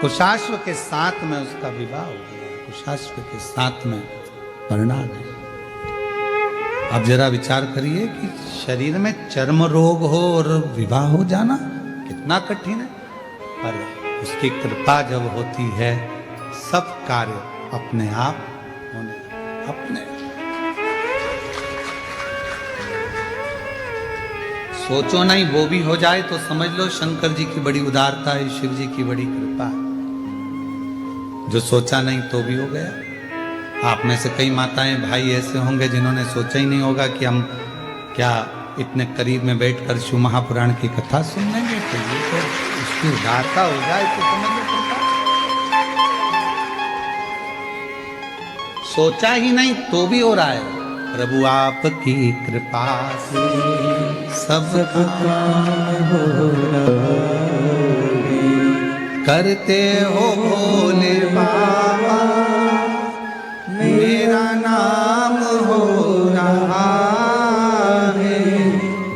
कुशाश्व के साथ में उसका विवाह हो गया, कुशाश्व के साथ में परिणा गई। अब जरा विचार करिए कि शरीर में चर्म रोग हो और विवाह हो जाना कितना कठिन है, पर उसकी कृपा जब होती है सब कार्य अपने आप होने अपने। सोचो नहीं वो भी हो जाए तो समझ लो शंकर जी की बड़ी उदारता है, शिव जी की बड़ी कृपा है। जो सोचा नहीं तो भी हो गया। आप में से कई माताएं भाई ऐसे होंगे जिन्होंने सोचा ही नहीं होगा कि हम क्या इतने करीब में बैठकर शिव महापुराण की कथा सुन लेंगे, तो ये तो उसकी उदारता हो जाए तो समझ लो कृपा। सोचा ही नहीं तो भी हो रहा है। प्रभु आपकी कृपा से सब काम हो रहा है, करते हो भोले बाबा मेरा नाम हो रहा है,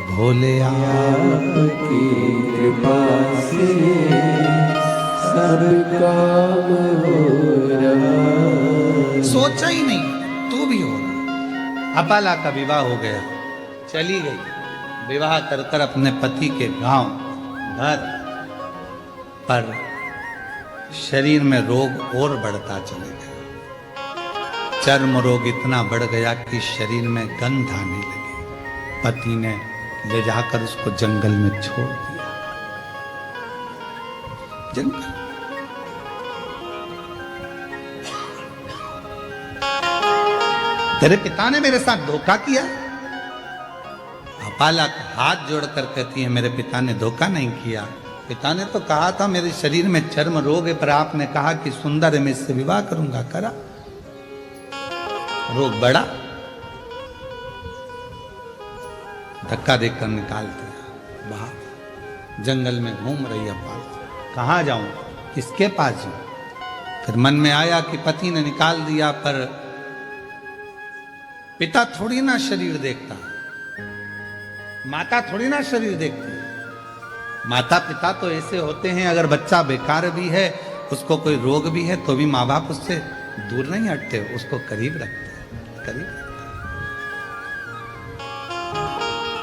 भोले आपकी कृपा से सब काम हो रहा है। सोचा ही नहीं तो भी हो रहा। अपाला का विवाह हो गया, चली गई विवाह कर कर अपने पति के गांव घर, पर शरीर में रोग और बढ़ता चले गया। चर्म रोग इतना बढ़ गया कि शरीर में गंध आने लगी। पति ने ले जाकर उसको जंगल में छोड़ दिया। जंगल तेरे पिता ने मेरे साथ धोखा किया। अपाला हाथ जोड़कर कहती है मेरे पिता ने धोखा नहीं किया। पिता ने तो कहा था मेरे शरीर में चर्म रोग है, पर आपने कहा कि सुंदर है मैं इससे विवाह करूंगा, करा, रोग बढ़ा, धक्का देकर निकाल दिया बाहर। जंगल में घूम रही अपाला, कहां जाऊं, किसके पास जाऊं। फिर मन में आया कि पति ने निकाल दिया, पर पिता थोड़ी ना शरीर देखता, माता थोड़ी ना शरीर देखती। माता पिता तो ऐसे होते हैं, अगर बच्चा बेकार भी है, उसको कोई रोग भी है, तो भी माँ बाप उससे दूर नहीं हटते, उसको करीब रखते हैं, करीब रखते हैं।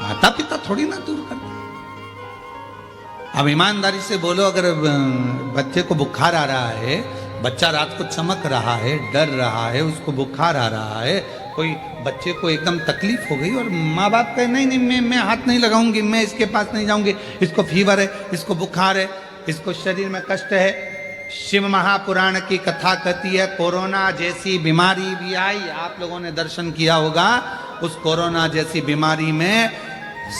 माता पिता थोड़ी ना दूर करते। अब ईमानदारी से बोलो, अगर बच्चे को बुखार आ रहा है, बच्चा रात को चमक रहा है, डर रहा है, उसको बुखार आ रहा है, कोई बच्चे को एकदम तकलीफ हो गई और माँ बाप कहे नहीं नहीं मैं हाथ नहीं लगाऊंगी, मैं इसके पास नहीं जाऊंगी, इसको फीवर है, इसको बुखार है, इसको शरीर में कष्ट है। शिव महापुराण की कथा कहती है कोरोना जैसी बीमारी भी आई, आप लोगों ने दर्शन किया होगा, उस कोरोना जैसी बीमारी में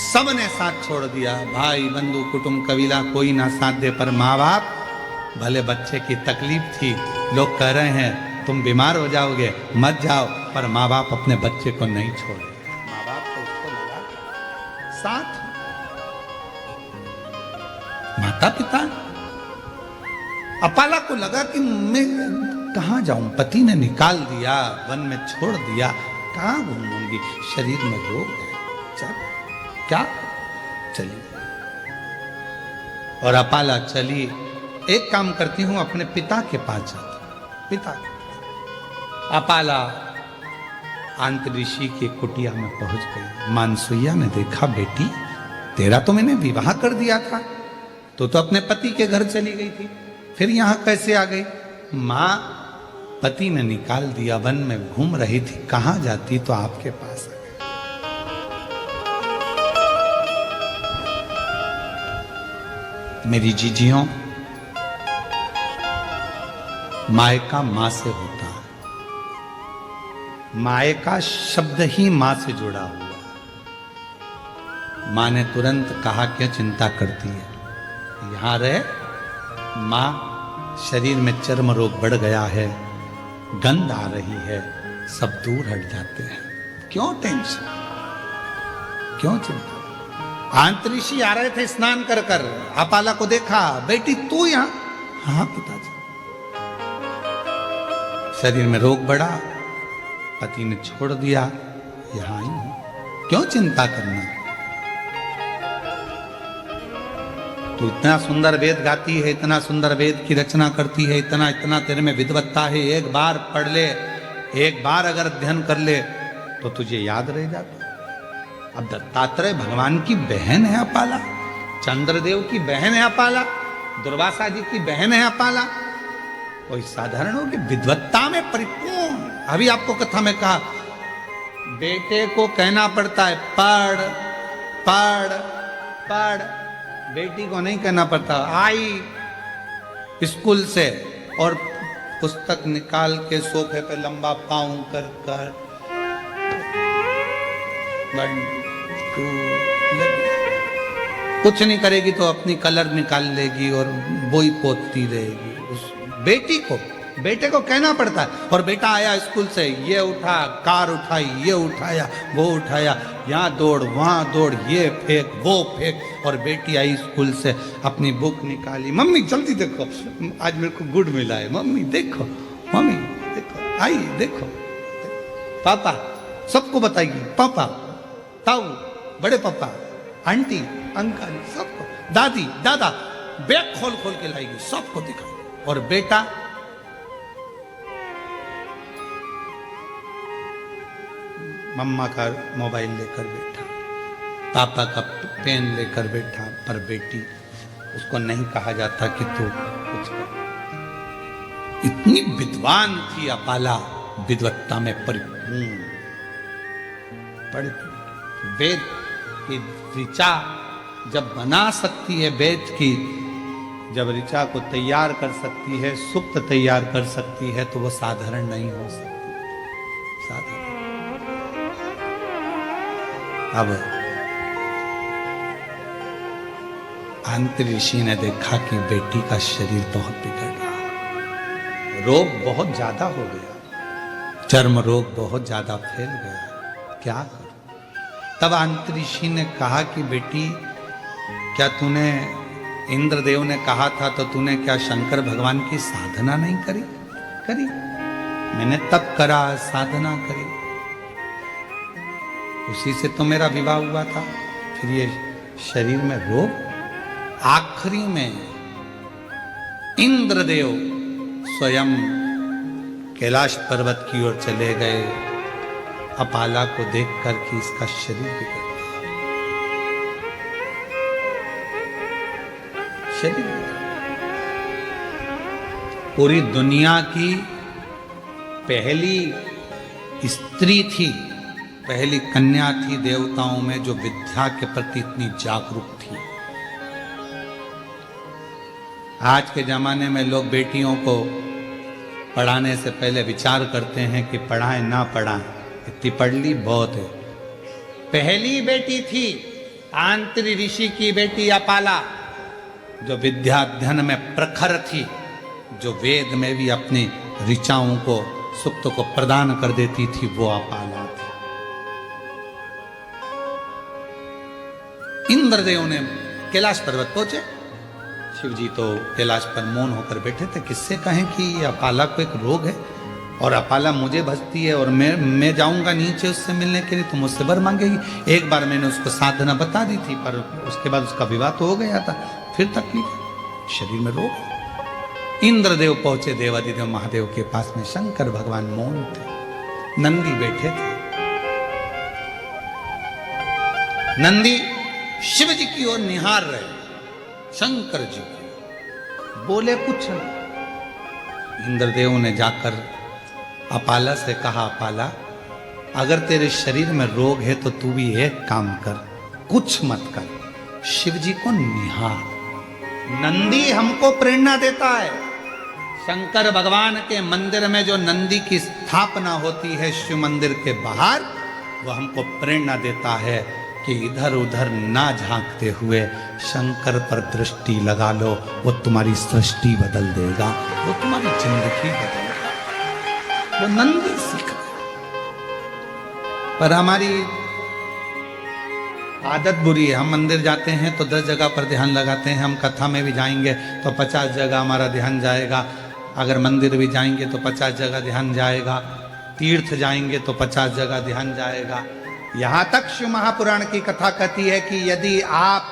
सबने साथ छोड़ दिया, भाई बंधु कुटुंब कबीला कोई ना साथ दे, पर माँ बाप, भले बच्चे की तकलीफ थी, लोग कह रहे हैं तुम बीमार हो जाओगे मत जाओ, पर माँ बाप अपने बच्चे को नहीं छोड़े। माँ बाप को उसको लगा साथ, माता पिता। अपाला को लगा कि मैं कहां जाऊं, पति ने निकाल दिया, वन में छोड़ दिया, कहां घूमूंगी, शरीर में रोग है, चल क्या चली। और अपाला चली, एक काम करती हूं अपने पिता के पास जाती, पिता के। अपाला अंत ऋषि के कुटिया में पहुंच गई। मानसुइया ने देखा बेटी तेरा तो मैंने विवाह कर दिया था, तो अपने पति के घर चली गई थी, फिर यहां कैसे आ गई। मां पति ने निकाल दिया, वन में घूम रही थी, कहां जाती तो आपके पास आ गई। मेरी जीजियों, मायका मां से होता है। मायका शब्द ही मां से जुड़ा हुआ। मां ने तुरंत कहा क्या चिंता करती है, यहां रहे। मां शरीर में चर्म रोग बढ़ गया है, गंध आ रही है, सब दूर हट जाते हैं, क्यों टेंशन, क्यों चिंता। आंतरिषि आ रहे थे स्नान कर कर, अपाला को देखा, बेटी तू यहां, हाँ पिताजी। शरीर में रोग बढ़ा, पति ने छोड़ दिया, यहां ही क्यों चिंता करना। तू इतना सुंदर वेद गाती है, इतना सुंदर वेद की रचना करती है, इतना इतना तेरे में विद्वत्ता है, एक बार पढ़ ले, एक बार अगर अध्ययन कर ले तो तुझे याद रह जाता। अब दत्तात्रेय भगवान की बहन है अपाला, चंद्रदेव की बहन है अपाला, दुर्वासा जी की बहन है अपाला, कोई साधारण हो कि विद्वत्ता में परिपूर्ण। अभी आपको कथा में कहा, बेटे को कहना पड़ता है पढ़ पढ़ पढ़, बेटी को नहीं कहना पड़ता। आई स्कूल से और पुस्तक निकाल के सोफे पे लंबा पाँव कर कर 1 2 कुछ नहीं करेगी तो अपनी कलर निकाल लेगी और बोई पोतती रहेगी। उस बेटे को कहना पड़ता है। और बेटा आया स्कूल से, ये उठा, कार उठाई, ये उठाया, वो उठाया, यहाँ दौड़ वहाँ दौड़, ये फेंक वो फेंक। और बेटी आई स्कूल से, अपनी बुक निकाली, मम्मी जल्दी देखो आज मेरे को गुड मिला है, मम्मी देखो, मम्मी देखो, आई देखो, पापा सबको बताएगी, पापा ताऊ, बड़े पापा, आंटी अंकल सबको, दादी दादा, बैग खोल खोल के लाएगी, सबको दिखाएगी। और बेटा मम्मा का मोबाइल लेकर बैठा, पापा का पेन लेकर बैठा, पर बेटी उसको नहीं कहा जाता कि तू कुछ कर। इतनी विद्वान थी अपाला, विद्वत्ता में परिपूर्ण, पढ़ती वेद की ऋचा जब बना सकती है, वेद की जब ऋचा को तैयार कर सकती है, सुक्त तैयार कर सकती है, तो वो साधारण नहीं हो सकती, साधारण। अब अंतरी ऋषि ने देखा कि बेटी का शरीर बहुत बिगड़ रहा, रोग बहुत ज्यादा हो गया, चर्म रोग बहुत ज्यादा फैल गया, क्या करूं? तब अंतरी ऋषि ने कहा कि बेटी, क्या तूने, इंद्रदेव ने कहा था तो तूने क्या शंकर भगवान की साधना नहीं करी? करी, मैंने तब करा, साधना करी, उसी से तो मेरा विवाह हुआ था। फिर ये शरीर में रोग। आखिरी में इंद्रदेव स्वयं कैलाश पर्वत की ओर चले गए, अपाला को देखकर कि इसका शरीर बिगड़ गया, शरीर पूरी दुनिया की पहली स्त्री थी, पहली कन्या थी देवताओं में जो विद्या के प्रति इतनी जागरूक थी। आज के जमाने में लोग बेटियों को पढ़ाने से पहले विचार करते हैं कि पढ़ाएं ना पढ़ाएं, इतनी पढ़ ली बहुत है। पहली बेटी थी आंतरी ऋषि की बेटी अपाला, जो विद्याध्ययन में प्रखर थी, जो वेद में भी अपनी ऋचाओं को, सुक्त को प्रदान कर देती थी, वो अपाला थी। इंद्रदेव ने कैलाश पर्वत पहुंचे, शिव जी तो कैलाश पर मौन होकर बैठे थे, किससे कहें कि अपाला को एक रोग है और अपाला मुझे भजती है और मैं जाऊंगा नीचे उससे मिलने के लिए तो मुझसे वर मांगेगी। एक बार मैंने उसको साधना बता दी थी, पर उसके बाद उसका विवाह तो हो गया था, फिर तकलीफ, शरीर में रोग। इंद्रदेव पहुंचे देवादिदेव महादेव के पास में, शंकर भगवान मौन थे, नंदी बैठे थे। नंदी शिव जी की ओर निहार रहे, शंकर जी की, बोले कुछ नहीं। इंद्रदेव ने जाकर अपाला से कहा, अपाला अगर तेरे शरीर में रोग है तो तू भी एक काम कर, कुछ मत कर, शिव जी को निहार। नंदी हमको प्रेरणा देता है। शंकर भगवान के मंदिर में जो नंदी की स्थापना होती है शिव मंदिर के बाहर, वो हमको प्रेरणा देता है कि इधर उधर ना झांकते हुए शंकर पर दृष्टि लगा लो, वो तुम्हारी सृष्टि बदल देगा, वो तुम्हारी जिंदगी बदलेगा। वो नंदी सीख गया। पर हमारी आदत बुरी है, हम मंदिर जाते हैं तो 10 जगह पर ध्यान लगाते हैं, हम कथा में भी जाएंगे तो 50 जगह हमारा ध्यान जाएगा, अगर मंदिर भी जाएंगे तो 50 जगह ध्यान जाएगा, तीर्थ जाएंगे तो 50 जगह ध्यान जाएगा। यहां तक शिव महापुराण की कथा कहती है कि यदि आप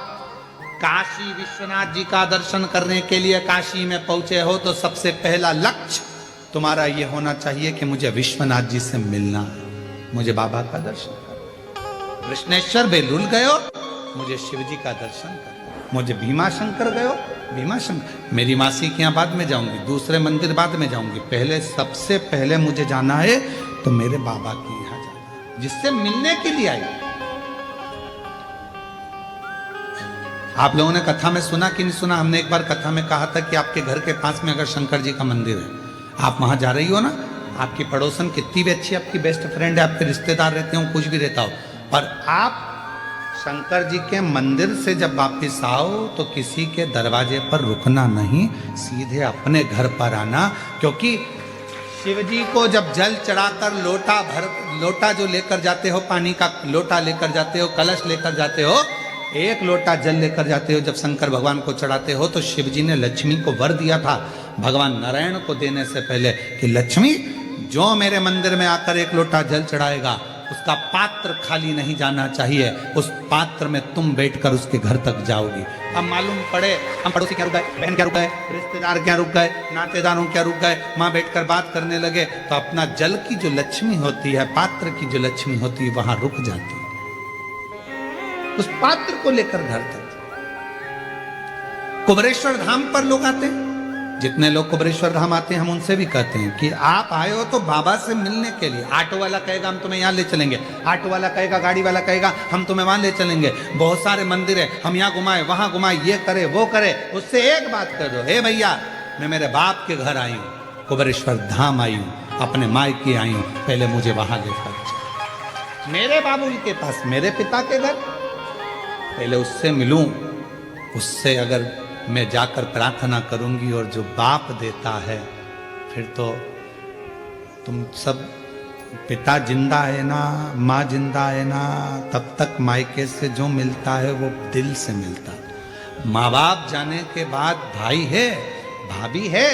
काशी विश्वनाथ जी का दर्शन करने के लिए काशी में पहुंचे हो तो सबसे पहला लक्ष्य तुम्हारा यह होना चाहिए कि मुझे विश्वनाथ जी से मिलना है, मुझे बाबा का दर्शन करना। कृष्णेश्वर बेलूल गए हो, मुझे शिव जी का दर्शन करना। मुझे भीमा शंकर गए हो, भीमा शंकर, मेरी मासी के यहाँ बाद में जाऊंगी, दूसरे मंदिर बाद में जाऊंगी, पहले सबसे पहले मुझे जाना है तो मेरे बाबा के यहाँ जाना, जिससे मिलने के लिए आई। आप लोगों ने कथा में सुना कि नहीं सुना, हमने एक बार कथा में कहा था कि आपके घर के पास में अगर शंकर जी का मंदिर है, आप वहां जा रही हो ना, आपकी पड़ोसन कितनी भी अच्छी आपकी बेस्ट फ्रेंड है, आपके रिश्तेदार रहते हो, कुछ भी रहता हो, पर आप शंकर जी के मंदिर से जब वापिस आओ तो किसी के दरवाजे पर रुकना नहीं, सीधे अपने घर पर आना। क्योंकि शिव जी को जब जल चढ़ाकर लोटा जो लेकर जाते हो, पानी का लोटा लेकर जाते हो, कलश लेकर जाते हो, एक लोटा जल लेकर जाते हो, जब शंकर भगवान को चढ़ाते हो तो शिव जी ने लक्ष्मी को वर दिया था भगवान नारायण को देने से पहले कि लक्ष्मी जो मेरे मंदिर में आकर एक लोटा जल चढ़ाएगा उसका पात्र खाली नहीं जाना चाहिए, उस पात्र में तुम बैठकर उसके घर तक जाओगी। अब मालूम पड़े हम पड़ोसी क्या रुक गए, बहन क्या रुक गए, रिश्तेदार क्या रुक गए, नातेदारों क्या रुक गए, माँ बैठकर बात करने लगे तो अपना जल की जो लक्ष्मी होती है, पात्र की जो लक्ष्मी होती है, वहां रुक जाती है, उस पात्र को लेकर घर तक। कुबरेश्वर धाम पर लोग आते हैं, जितने लोग कुबरेश्वर धाम आते हैं हम उनसे भी कहते हैं कि आप आए हो तो बाबा से मिलने के लिए। ऑटो वाला कहेगा हम तुम्हें यहाँ ले चलेंगे, ऑटो वाला कहेगा, गाड़ी वाला कहेगा हम तुम्हें वहां ले चलेंगे, बहुत सारे मंदिर है हम यहाँ घुमाए वहां घुमाए, ये करे वो करे। उससे एक बात कर दो, हे भैया मैं मेरे बाप के घर आई हूँ, कुबरेश्वर धाम आई हूँ, अपने मायके आई हूँ, पहले मुझे वहां लेकर चलो, मेरे बाबू के पास, मेरे पिता के घर, पहले उससे मिलूं। उससे अगर मैं जाकर प्रार्थना करूंगी और जो बाप देता है, फिर तो तुम सब, पिता जिंदा है ना, माँ जिंदा है ना, तब तक मायके से जो मिलता है वो दिल से मिलता है। माँ बाप जाने के बाद भाई है, भाभी है,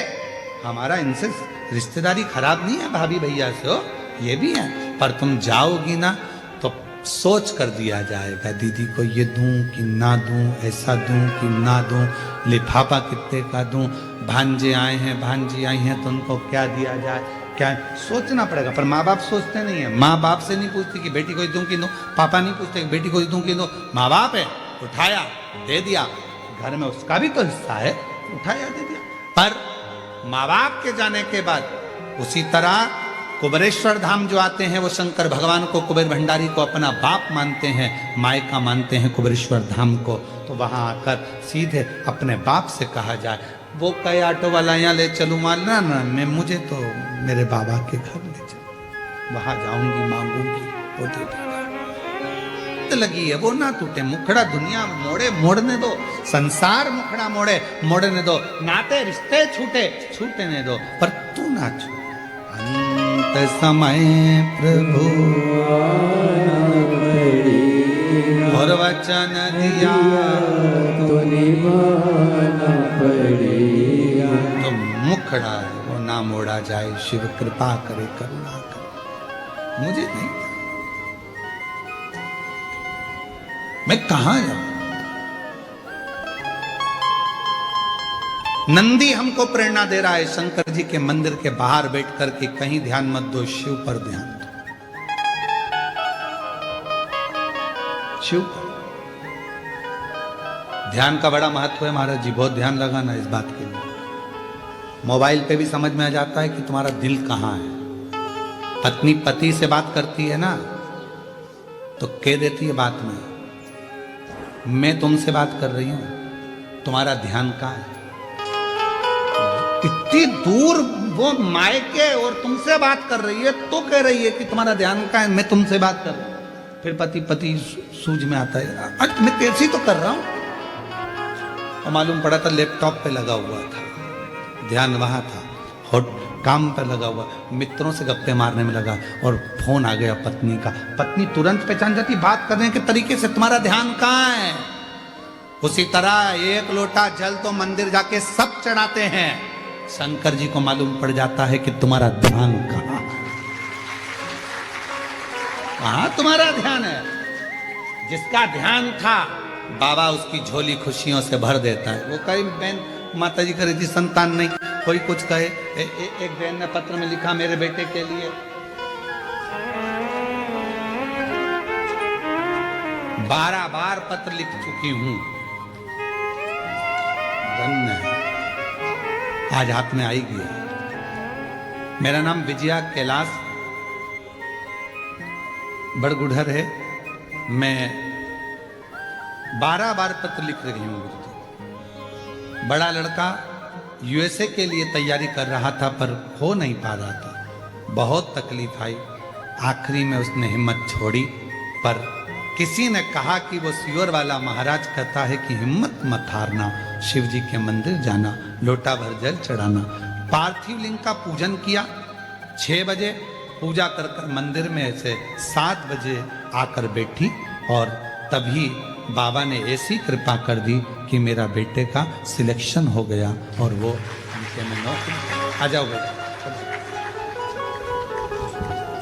हमारा इनसे रिश्तेदारी खराब नहीं है, भाभी भैया से हो, ये भी है, पर तुम जाओगी ना तो सोच कर दिया जाएगा, दीदी को ये दूं कि ना दूं, ऐसा दूं कि ना दूं, लिफाफा कितने का दूं, भांजे आए हैं, भांजी आई हैं तो उनको क्या दिया जाए, क्या सोचना पड़ेगा। पर माँ बाप सोचते नहीं है, माँ बाप से नहीं पूछती कि बेटी को दूं कि दूं, पापा नहीं पूछते कि बेटी को दूं कि दूं, माँ बाप है, उठाया दे दिया, घर में उसका भी तो हिस्सा है, उठाया दे दिया। पर माँ बाप के जाने के बाद उसी तरह कुबरेश्वर धाम जो आते हैं वो शंकर भगवान को, कुबेर भंडारी को अपना बाप मानते हैं, मायका मानते हैं कुबरेश्वर धाम को, तो वहां आकर सीधे अपने बाप से कहा जाए, वो कहे ऑटो वाला यहाँ ले चलूँ, मानना ना, मैं मुझे तो मेरे बाबा के घर ले चलो, वहां जाऊंगी, मांगूंगी, वो दे देगा। लगी है वो ना टूटे, मुखड़ा दुनिया मोड़े मोड़ने दो, संसार मुखड़ा मोड़े मोड़ने दो, नाते रिश्ते छूटे छूटने दो, पर तू ना छूटे। अंत समय प्रभु और वचन दिया तो निभाना पड़ेगा, तो मुखड़ा है वो ना मोड़ा जाए, शिव कृपा करे करुणा करे। मुझे नहीं, मैं कहां जाऊं? नंदी हमको प्रेरणा दे रहा है शंकर जी के मंदिर के बाहर बैठ कर के, कहीं ध्यान मत दो, शिव पर ध्यान दो, शिव पर। ध्यान का बड़ा महत्व है महाराज जी, बहुत ध्यान लगाना इस बात के लिए। मोबाइल पे भी समझ में आ जाता है कि तुम्हारा दिल कहां है। पत्नी पति से बात करती है ना तो कह देती है बात में, मैं तुमसे बात कर रही हूं, तुम्हारा ध्यान कहां है? इतनी दूर वो मायके और तुमसे बात कर रही है तो कह रही है कि तुम्हारा ध्यान कहां है, मैं तुमसे बात कर रहा हूं। फिर पति सूझ में आता है, आज मैं कैसी तो कर रहा हूं, और मालूम पड़ा था लैपटॉप पे लगा हुआ था, ध्यान वहां था, काम पर लगा हुआ, मित्रों से गप्पे मारने में लगा, और फोन आ गया पत्नी का। पत्नी तुरंत पहचान जाती बात करने के तरीके से, तुम्हारा ध्यान कहां है। उसी तरह एक लोटा जल तो मंदिर जाके सब चढ़ाते हैं, शंकर जी को मालूम पड़ जाता है कि तुम्हारा ध्यान कहां तुम्हारा ध्यान है। जिसका ध्यान था बाबा उसकी झोली खुशियों से भर देता है। वो कई बहन माता जी करे थी संतान नहीं, कोई कुछ कहे। एक बहन ने पत्र में लिखा मेरे बेटे के लिए 12 बार पत्र लिख चुकी हूं, धन्य है, आज हाथ में आई गया। मेरा नाम विजया कैलाश बड़गुढ़र है। मैं 12 बार पत्र लिख रही हूं गुरुजी। बड़ा लड़का यूएसए के लिए तैयारी कर रहा था पर हो नहीं पा रहा था, बहुत तकलीफ आई। आखिरी में उसने हिम्मत छोड़ी, पर किसी ने कहा कि वो सियोर वाला महाराज कहता है कि हिम्मत मत हारना, शिव जी के मंदिर जाना, लोटा भर जल चढ़ाना। पार्थिव लिंग का पूजन किया 6 बजे, पूजा कर कर मंदिर में से 7 बजे आकर बैठी और तभी बाबा ने ऐसी कृपा कर दी कि मेरा बेटे का सिलेक्शन हो गया और वो उनके में नौकरी। आ जाओ बेटा।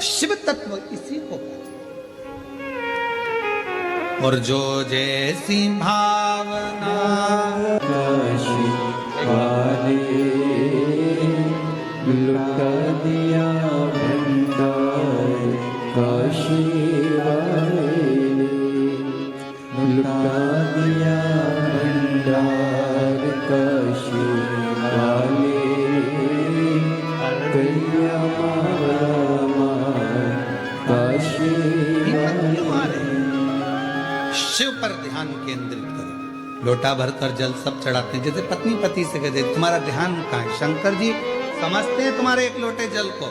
शिव तत्व इसी को कहते। और जो जैसी भावना लुटा दिया भंडार काशी वाले, लुटा दिया भंडार काशी वाले, कन्या काशी वाले। शिव पर ध्यान केंद्रित करो। लोटा भरकर जल सब चढ़ाते हैं, जैसे पत्नी पति से कहते तुम्हारा ध्यान कहाँ है? शंकर जी समझते हैं तुम्हारे एक लोटे जल को।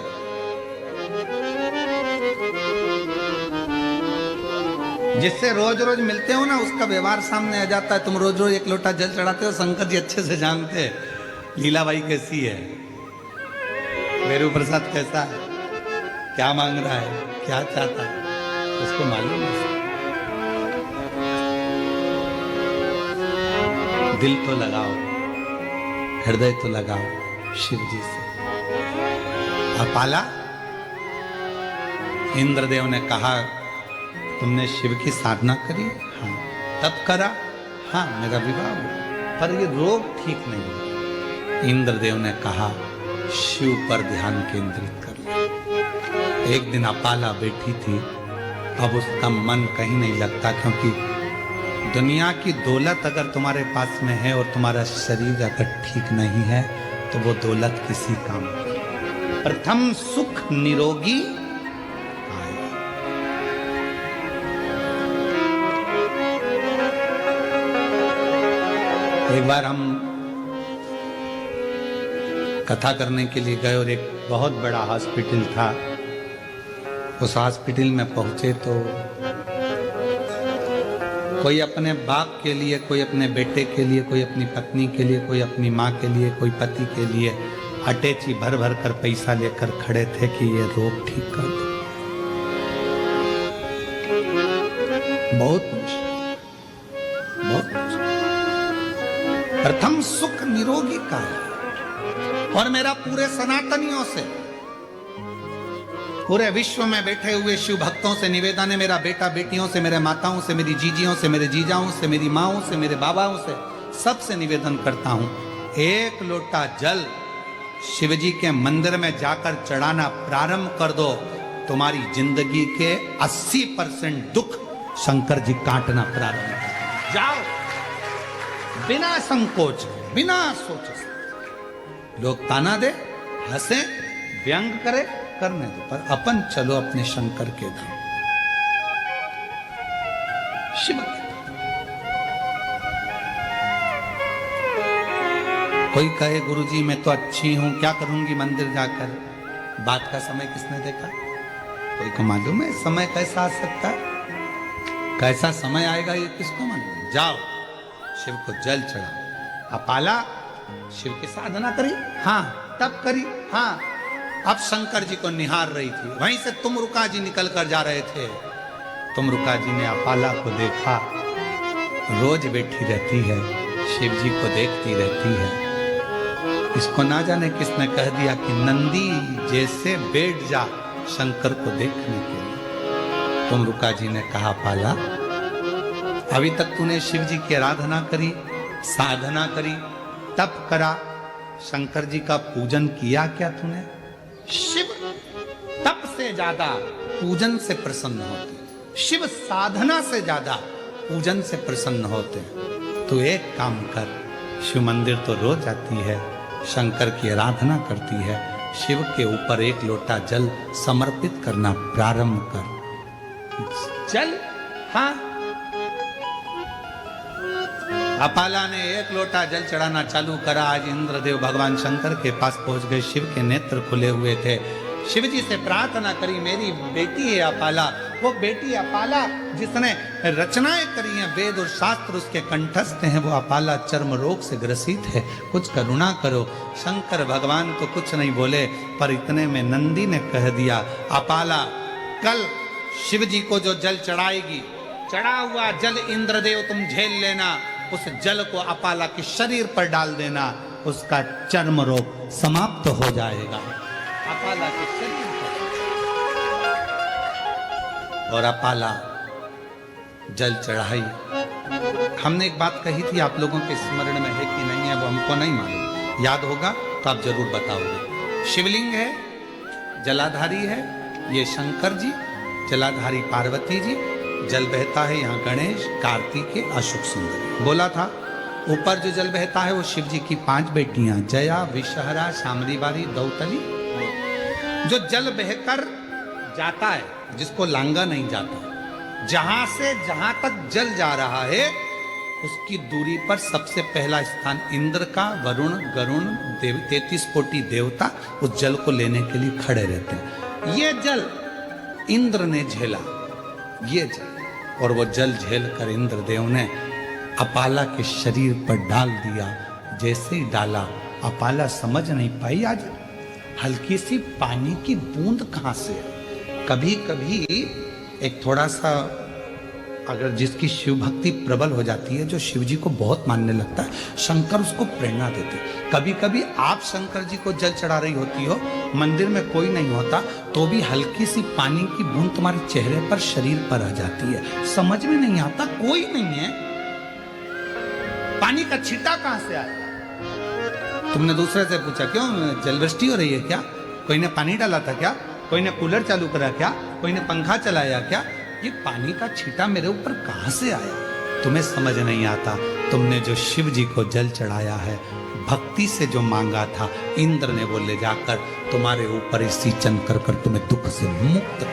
जिससे रोज रोज मिलते हो ना उसका व्यवहार सामने आ जाता है। तुम रोज रोज एक लोटा जल चढ़ाते हो, शंकर जी अच्छे से जानते हैं लीलाबाई कैसी है, मेरू प्रसाद कैसा है, क्या मांग रहा है, क्या चाहता है, उसको मालूम है। दिल तो लगाओ, हृदय तो लगाओ शिव जी से। अपाला, इंद्रदेव ने कहा तुमने शिव की साधना करी? हाँ। तब करा? हाँ, मेरा विवाह हुआ, पर ये रोग ठीक नहीं हुआ। इंद्रदेव ने कहा शिव पर ध्यान केंद्रित कर लो। एक दिन अपाला बैठी थी, अब उसका मन कहीं नहीं लगता, क्योंकि दुनिया की दौलत अगर तुम्हारे पास में है और तुम्हारा शरीर अगर ठीक नहीं है तो वो दौलत किसी काम की। प्रथम सुख निरोगी आया। एक बार हम कथा करने के लिए गए और एक बहुत बड़ा हॉस्पिटल था। उस हॉस्पिटल में पहुंचे तो कोई अपने बाप के लिए, कोई अपने बेटे के लिए, कोई अपनी पत्नी के लिए, कोई अपनी माँ के लिए, कोई पति के लिए अटैची भर भर कर पैसा लेकर खड़े थे कि ये रोग ठीक कर दो। बहुत मुश्किल, बहुत मुश्किल। प्रथम सुख निरोगी का है। और मेरा पूरे सनातनियों से, पूरे विश्व में बैठे हुए शिव भक्तों से निवेदन है, मेरा बेटा बेटियों से, मेरे माताओं से, मेरी जीजियों से, मेरे जीजाओं से, मेरी माओं से, मेरे बाबाओं से, सबसे निवेदन करता हूं, एक लोटा जल शिवजी के मंदिर में जाकर चढ़ाना प्रारंभ कर दो। तुम्हारी जिंदगी के 80% दुख शंकर जी काटना प्रारंभ कर जाओ, बिना संकोच, बिना सोचे। लोग ताना दे, हंसे, व्यंग करे, करने दो, पर अपन चलो अपने शंकर के धाम, शिव के धाम। कोई कहे गुरुजी मैं तो अच्छी हूं, क्या करूंगी मंदिर जाकर? बात का समय किसने देखा? कोई को मालूम है समय कैसा आ सकता है? कैसा समय आएगा ये किसको मालूम? जाओ शिव को जल चढ़ाओ। अपाला शिव की साधना करी? हाँ। तब करी? हाँ। अब शंकर जी को निहार रही थी, वहीं से तुमरुका जी निकल कर जा रहे थे। तुमरुका जी ने अपाला को देखा, रोज बैठी रहती है, शिव जी को देखती रहती है। इसको ना जाने किसने कह दिया कि नंदी जैसे बैठ जा शंकर को देखने के लिए। तुमरुका जी ने कहा अपाला अभी तक तूने शिव जी की आराधना करी, साधना करी, तप करा, शंकर जी का पूजन किया क्या तूने? शिव तप से ज्यादा पूजन से प्रसन्न होते, शिव साधना से ज्यादा पूजन से प्रसन्न होते। तो एक काम कर, शिव मंदिर तो रोज आती है, शंकर की आराधना करती है, शिव के ऊपर एक लोटा जल समर्पित करना प्रारंभ कर। जल, हाँ, अपाला ने एक लोटा जल चढ़ाना चालू करा। आज इंद्रदेव भगवान शंकर के पास पहुंच गए, शिव के नेत्र खुले हुए थे। शिव जी से प्रार्थना करी, मेरी बेटी है अपाला, वो बेटी अपाला जिसने रचनाएं करी हैं, वेद और शास्त्र उसके कंठस्थ हैं, वो अपाला चर्म रोग से ग्रसित है, कुछ करुणा करो। शंकर भगवान तो कुछ नहीं बोले, पर इतने में नंदी ने कह दिया, अपाला कल शिव जी को जो जल चढ़ाएगी, चढ़ा हुआ जल इंद्रदेव तुम झेल लेना, उस जल को अपाला के शरीर पर डाल देना, उसका चर्म रोग समाप्त हो जाएगा। अपाला के शरीर पर, और अपाला जल चढ़ाई। हमने एक बात कही थी, आप लोगों के स्मरण में है कि नहीं है वो हमको नहीं मालूम, याद होगा तो आप जरूर बताओगे। शिवलिंग है, जलाधारी है ये शंकर जी, जलाधारी पार्वती जी, जल बहता है यहाँ गणेश, कार्तिकेय, अशोक सुंदरी। बोला था ऊपर जो जल बहता है वो शिव जी की 5 बेटियां, जया, विषहरा, शामरीवारी, दौतली। जो जल बहकर जाता है, जिसको लांगा नहीं जाता, जहां से जहां तक जल जा रहा है उसकी दूरी पर सबसे पहला स्थान इंद्र का, वरुण, गरुण, 33 कोटि देवता उस जल को लेने के लिए खड़े रहते हैं। ये जल इंद्र ने झेला, ये जल, और वो जल झेल कर इंद्रदेव ने अपाला के शरीर पर डाल दिया। जैसे ही डाला, अपाला समझ नहीं पाई आज हल्की सी पानी की बूंद कहां से। कभी कभी एक थोड़ा सा, अगर जिसकी शिव भक्ति प्रबल हो जाती है, जो शिव जी को बहुत मानने लगता है, शंकर उसको प्रेरणा देते। कभी कभी आप शंकर जी को जल चढ़ा रही होती हो, मंदिर में कोई नहीं होता, तो भी हल्की सी पानी की बूंद तुम्हारे चेहरे पर, शरीर पर आ जाती है, समझ में नहीं आता, कोई नहीं है, पानी का छींटा कहां से आया? तुमने दूसरे से पूछा, क्यों जलवृष्टि हो रही है क्या? कोई ने पानी डाला था क्या? कोई ने कूलर चालू करा क्या? कोई ने पंखा चलाया क्या? ये पानी का छींटा मेरे ऊपर कहां से आया? तुम्हें समझ नहीं आता। तुमने जो शिव जी को जल चढ़ाया है, भक्ति से जो मांगा था, इंद्र ने वो ले जाकर तुम्हारे ऊपर ही सिंचन कर तुम्हें दुख से मुक्त